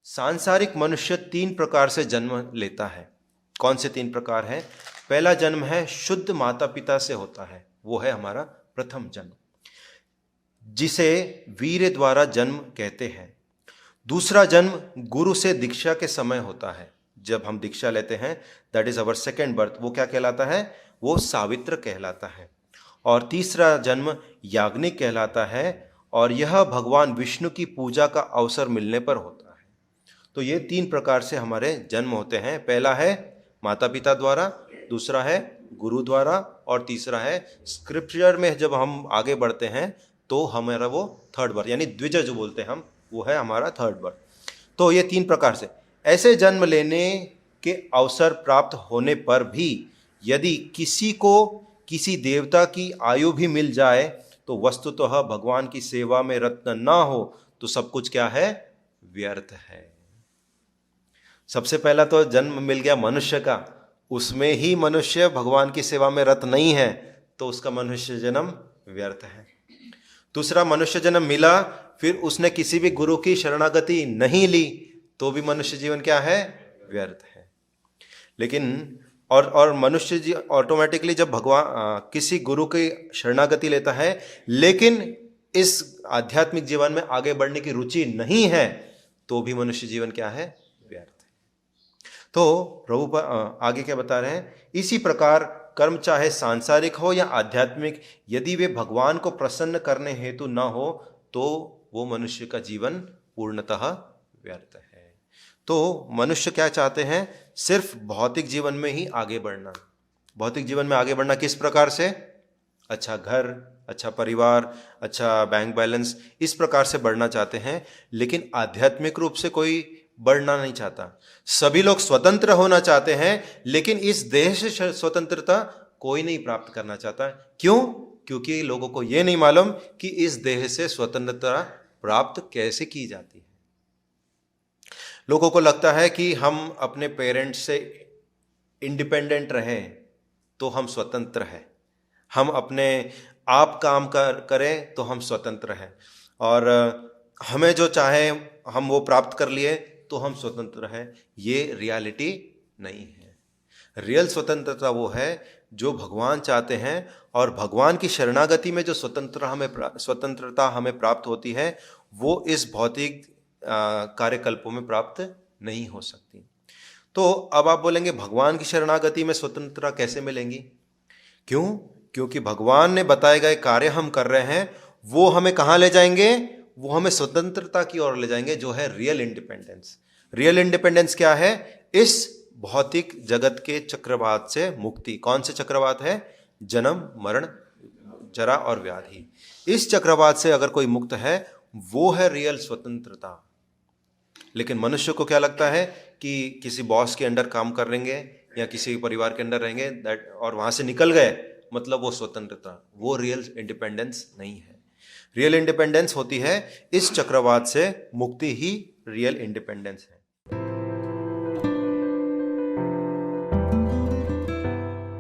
सांसारिक मनुष्य तीन प्रकार से जन्म लेता है। कौन से तीन प्रकार है? पहला जन्म है शुद्ध माता पिता से होता है, वो है हमारा प्रथम जन्म, जिसे वीर्य द्वारा जन्म कहते हैं। दूसरा जन्म गुरु से दीक्षा के समय होता है, जब हम दीक्षा लेते हैं, that is our second birth. वो क्या कहलाता है? वो सावित्र कहलाता है। और तीसरा जन्म याज्ञनिक कहलाता है, और यह भगवान विष्णु की पूजा का अवसर मिलने पर होता है। तो ये तीन प्रकार से हमारे जन्म होते हैं। पहला है माता पिता द्वारा, दूसरा है गुरु द्वारा, और तीसरा है स्क्रिप्चर में जब हम आगे बढ़ते हैं तो हमारा वो थर्ड बर्थ, यानी द्विज जो बोलते हैं हम, वो है हमारा थर्ड बर्थ। तो ये तीन प्रकार से ऐसे जन्म लेने के अवसर प्राप्त होने पर भी यदि किसी को किसी देवता की आयु भी मिल जाए तो वस्तुतः भगवान की सेवा में रत्न ना हो तो सब कुछ क्या है? व्यर्थ है। सबसे पहला तो जन्म मिल गया मनुष्य का, उसमें ही मनुष्य भगवान की सेवा में रत नहीं है तो उसका मनुष्य जन्म व्यर्थ है। दूसरा, मनुष्य जन्म मिला, फिर उसने किसी भी गुरु की शरणागति नहीं ली तो भी मनुष्य जीवन क्या है? व्यर्थ है। लेकिन और मनुष्य जी ऑटोमेटिकली जब भगवान किसी गुरु की शरणागति लेता है लेकिन इस आध्यात्मिक जीवन में आगे बढ़ने की रुचि नहीं है तो भी मनुष्य जीवन क्या है? व्यर्थ है। तो प्रभु आगे क्या बता रहे हैं? इसी प्रकार कर्म चाहे सांसारिक हो या आध्यात्मिक, यदि वे भगवान को प्रसन्न करने हेतु न हो तो वो मनुष्य का जीवन पूर्णतः व्यर्थ है। तो मनुष्य क्या चाहते हैं? सिर्फ भौतिक जीवन में ही आगे बढ़ना। भौतिक जीवन में आगे बढ़ना किस प्रकार से? अच्छा घर, अच्छा परिवार, अच्छा बैंक बैलेंस, इस प्रकार से बढ़ना चाहते हैं, लेकिन आध्यात्मिक रूप से कोई बढ़ना नहीं चाहता। सभी लोग स्वतंत्र होना चाहते हैं, लेकिन इस देह से स्वतंत्रता कोई नहीं प्राप्त करना चाहता। क्यों? क्योंकि लोगों को यह नहीं मालूम कि इस देह से स्वतंत्रता प्राप्त कैसे की जाती है। लोगों को लगता है कि हम अपने पेरेंट्स से इंडिपेंडेंट रहें तो हम स्वतंत्र हैं, हम अपने आप काम करें तो हम स्वतंत्र हैं, और हमें जो चाहे हम वो प्राप्त कर लिए तो हम स्वतंत्र हैं। ये रियलिटी नहीं है। रियल स्वतंत्रता वो है जो भगवान चाहते हैं, और भगवान की शरणागति में जो स्वतंत्रता हमें प्राप्त होती है वो इस भौतिक कार्यकल्पों में प्राप्त नहीं हो सकती। तो अब आप बोलेंगे भगवान की शरणागति में स्वतंत्रता कैसे मिलेंगी? क्यों? क्योंकि भगवान ने बताए गए कार्य हम कर रहे हैं, वो हमें कहां ले जाएंगे? वो हमें स्वतंत्रता की ओर ले जाएंगे, जो है रियल इंडिपेंडेंस। रियल इंडिपेंडेंस क्या है? इस भौतिक जगत के चक्रवात से मुक्ति। कौन से चक्रवात है? जन्म, मरण, जरा और व्याधि। इस चक्रवात से अगर कोई मुक्त है वो है रियल स्वतंत्रता। लेकिन मनुष्य को क्या लगता है कि किसी बॉस के अंडर काम कर लेंगे या किसी परिवार के अंडर रहेंगे और वहां से निकल गए मतलब वो स्वतंत्रता। वो रियल इंडिपेंडेंस नहीं है। रियल इंडिपेंडेंस होती है इस चक्रवात से मुक्ति ही रियल इंडिपेंडेंस है।